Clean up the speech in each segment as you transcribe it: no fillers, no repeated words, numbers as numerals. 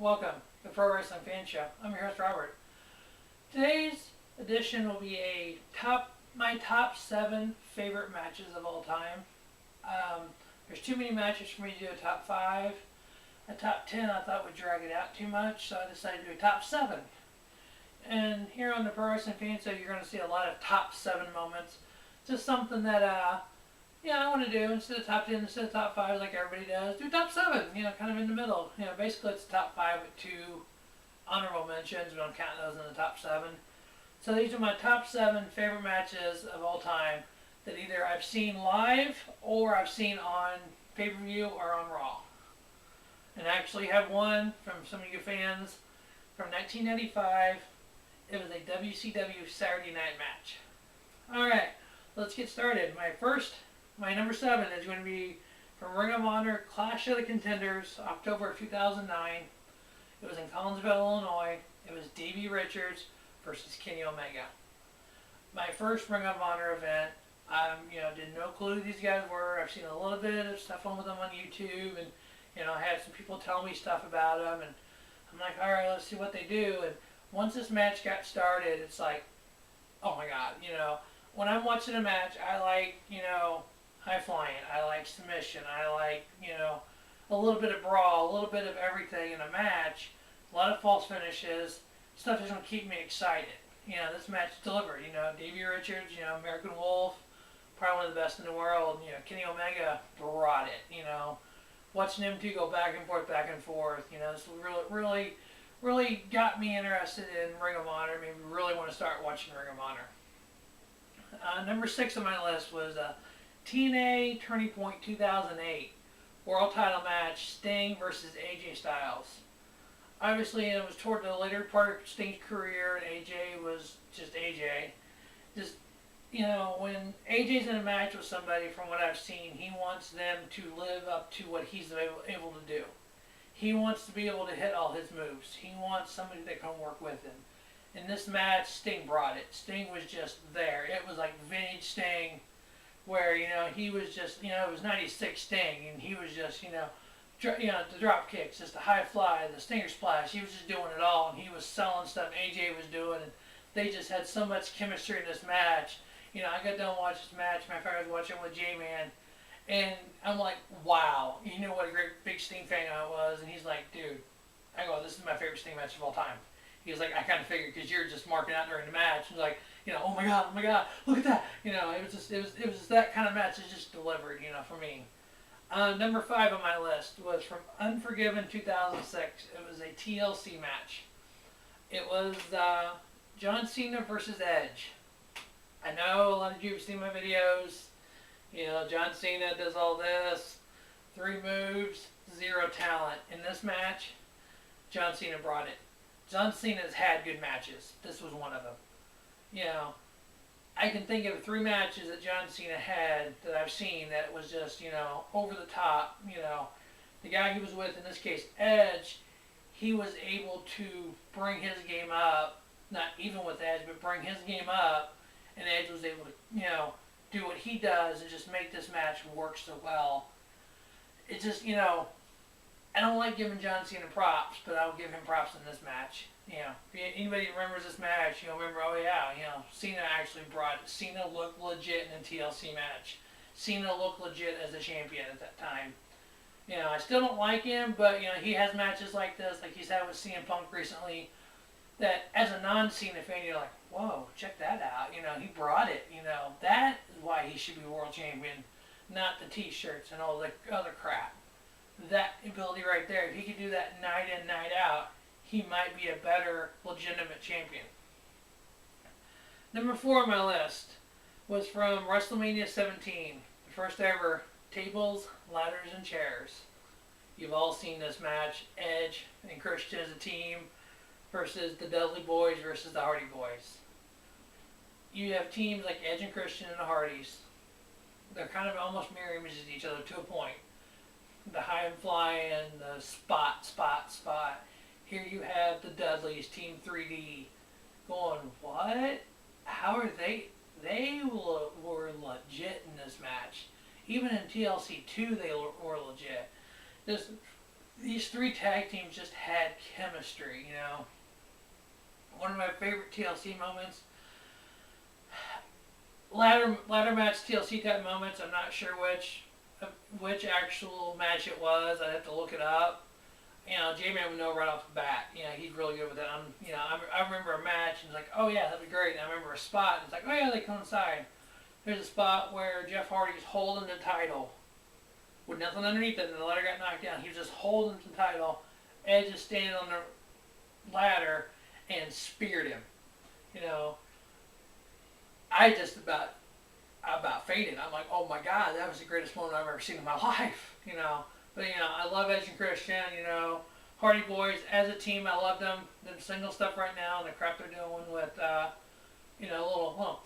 Welcome to Pro Wrestling FanShow. I'm your host Robert. Today's edition will be my top 7 favorite matches of all time. There's too many matches for me to do a top 5. A top 10 I thought would drag it out too much, so I decided to do a top 7. And here on the Pro Wrestling FanShow, you're going to see a lot of top 7 moments. Just something that I want to do instead of top 10, instead of top 5 like everybody does, do top 7, kind of in the middle. Basically it's top 5 with 2 honorable mentions, but I'm counting those in the top 7. So these are my top 7 favorite matches of all time that either I've seen live or I've seen on pay-per-view or on Raw. And I actually have one from some of you fans from 1995. It was a WCW Saturday Night match. Alright, let's get started. My number 7 is going to be from Ring of Honor Clash of the Contenders, October of 2009. It was in Collinsville, Illinois. It was Davey Richards versus Kenny Omega. My first Ring of Honor event. Did no clue who these guys were. I've seen a little bit of stuff on with them on YouTube, and I had some people tell me stuff about them, and I'm like, all right, let's see what they do. And once this match got started, it's like, oh my God, when I'm watching a match, I like, high flying, I like submission, I like, a little bit of brawl, a little bit of everything in a match, a lot of false finishes, stuff that's going to keep me excited. This match delivered, Davey Richards, American Wolf, probably one of the best in the world, Kenny Omega brought it, watching them two go back and forth, this really got me interested in Ring of Honor, made me really want to start watching Ring of Honor. Number 6 on my list was TNA Turning Point 2008 World Title match, Sting versus AJ Styles. Obviously, it was toward the later part of Sting's career, and AJ was just AJ. When AJ's in a match with somebody, from what I've seen, he wants them to live up to what he's able to do. He wants to be able to hit all his moves. He wants somebody that can work with him. In this match, Sting brought it. Sting was just there. It was like vintage Sting, where, he was just, it was 96 Sting, and he was just, the drop kicks, just the high fly, the stinger splash. He was just doing it all, and he was selling stuff AJ was doing, and they just had so much chemistry in this match. I got done watching this match. My friend was watching with J-Man, and I'm like, wow, what a great big Sting fan I was. And he's like, dude, I go, this is my favorite Sting match of all time. He was like, I kind of figured because you're just marking out during the match. He's like, oh my God, look at that. It was just that kind of match is just delivered, for me. Number 5 on my list was from Unforgiven 2006. It was a TLC match. It was John Cena versus Edge. I know a lot of you have seen my videos. John Cena does all this. 3 moves, 0 talent. In this match, John Cena brought it. John Cena's had good matches. This was one of them. I can think of 3 matches that John Cena had that I've seen that was just, over the top. The guy he was with, in this case, Edge, he was able to bring his game up. Not even with Edge, but bring his game up. And Edge was able to, do what he does and just make this match work so well. It just, I don't like giving John Cena props, but I'll give him props in this match. If anybody remembers this match, remember, oh yeah, Cena actually brought it. Cena looked legit in a TLC match. Cena looked legit as a champion at that time. I still don't like him, but, he has matches like this, like he's had with CM Punk recently, that as a non-Cena fan, you're like, whoa, check that out. He brought it. That is why he should be world champion, not the T-shirts and all the other crap. That ability right there, if he could do that night in, night out, he might be a better, legitimate champion. Number 4 on my list was from WrestleMania 17, the first ever tables, ladders, and chairs. You've all seen this match, Edge and Christian as a team versus the Dudley Boys versus the Hardy Boys. You have teams like Edge and Christian and the Hardys. They're kind of almost mirror images of each other to a point. The high and fly and the spot. Here you have the Dudleys, Team 3D, going, what? How are they? They were legit in this match. Even in TLC 2, they were legit. these three tag teams just had chemistry, you know. One of my favorite TLC moments, ladder match TLC type moments. I'm not sure which actual match it was. I'd have to look it up. You know, J-Man would know right off the bat. You know, he's really good with that. I remember a match and it's like, oh yeah, that'd be great. And I remember a spot and it's like, oh yeah, they coincide. There's a spot where Jeff Hardy's holding the title with nothing underneath it, and the ladder got knocked down. He was just holding the title. Edge is standing on the ladder and speared him. You know, I just about fainted. I'm like, oh my God, that was the greatest moment I've ever seen in my life. You know, but you know, I love Edge and Christian. You know, Hardy Boys as a team, I love them. The single stuff right now and the crap they're doing with, you know, little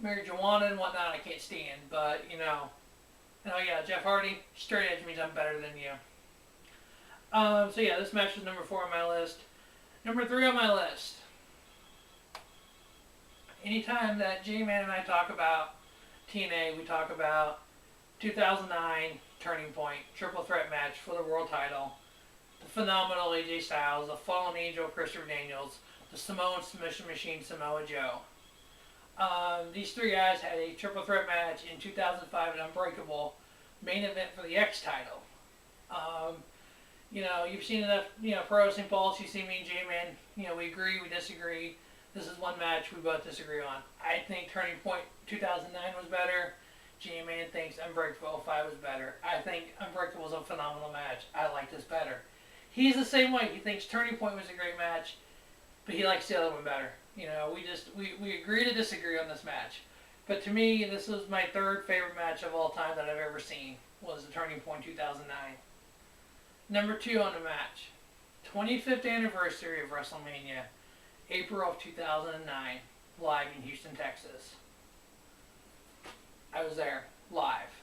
marijuana and whatnot, I can't stand. But you know, yeah, Jeff Hardy, straight edge means I'm better than you. So yeah, this match was number 4 on my list. Number 3 on my list. Anytime that J-Man and I talk about TNA, we talk about 2009 Turning Point triple threat match for the world title. The phenomenal AJ Styles, the fallen angel Christopher Daniels, the Samoan submission machine Samoa Joe. These three guys had a triple threat match in 2005 at Unbreakable, main event for the X title. You know, you've seen enough, you know, Pro Wrestling Pulse, you see me and J-Man, you know, we agree, we disagree. This is one match we both disagree on. I think Turning Point 2009 was better. J-Man thinks Unbreakable 05 was better. I think Unbreakable was a phenomenal match. I like this better. He's the same way. He thinks Turning Point was a great match, but he likes the other one better. You know, we agree to disagree on this match. But to me, this was my 3rd favorite match of all time that I've ever seen, was the Turning Point 2009. Number 2 on the match, 25th anniversary of WrestleMania, April of 2009, live in Houston, Texas. I was there, live.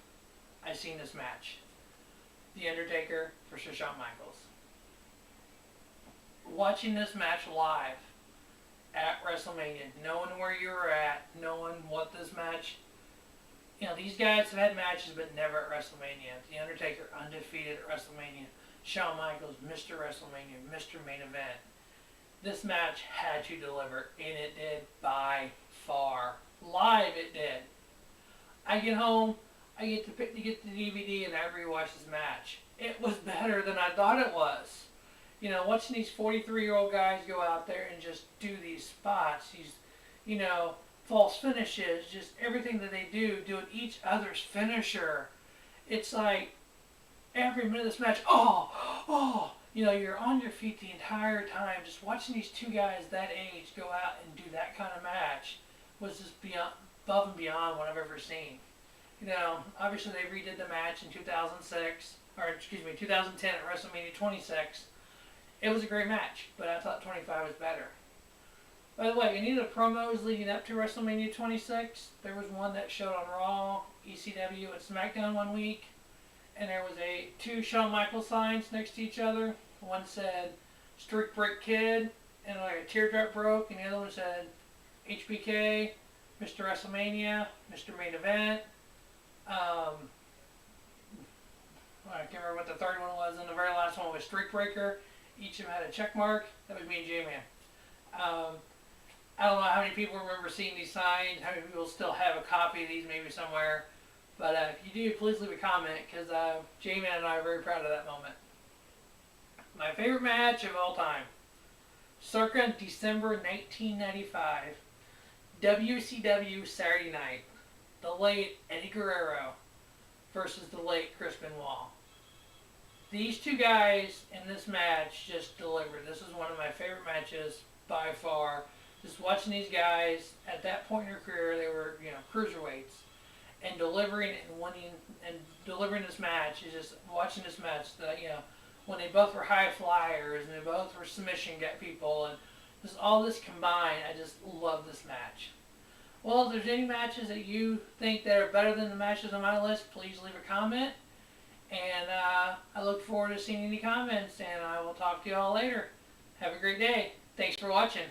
I seen this match. The Undertaker versus Shawn Michaels. Watching this match live at WrestleMania, knowing where you were at, knowing what this match, you know, these guys have had matches but never at WrestleMania. The Undertaker undefeated at WrestleMania. Shawn Michaels, Mr. WrestleMania, Mr. Main Event. This match had to deliver, and it did by far. Live, it did. I get home, I get to get the DVD, and I rewatch this match. It was better than I thought it was. You know, watching these 43-year-old guys go out there and just do these spots, these, you know, false finishes, just everything that they do, doing each other's finisher. It's like every minute of this match, you know, you're on your feet the entire time. Just watching these two guys that age go out and do that kind of match was just beyond, above and beyond what I've ever seen. You know, obviously they redid the match in 2010 at WrestleMania 26. It was a great match, but I thought 25 was better. By the way, any of the promos leading up to WrestleMania 26, there was one that showed on Raw, ECW, and SmackDown one week, and there was two Shawn Michaels signs next to each other. One said Streak Break Kid, and like a teardrop broke, and the other one said HBK, Mr. WrestleMania, Mr. Main Event. I can't remember what the third one was, and the very last one was Streak Breaker. Each of them had a check mark. That was me and J-Man. I don't know how many people remember seeing these signs, how many people still have a copy of these maybe somewhere. But if you do, please leave a comment, because J-Man and I are very proud of that moment. My favorite match of all time, circa December 1995, WCW Saturday Night, the late Eddie Guerrero versus the late Chris Benoit. These two guys in this match just delivered. This is one of my favorite matches by far. Just watching these guys at that point in their career, they were, you know, cruiserweights, and delivering and winning and delivering this match is just watching this match. That, you know, when they both were high flyers and they both were submission get people, and just all this combined, I just love this match. Well, if there's any matches that you think that are better than the matches on my list, please leave a comment. And I look forward to seeing any comments, and I will talk to you all later. Have a great day. Thanks for watching.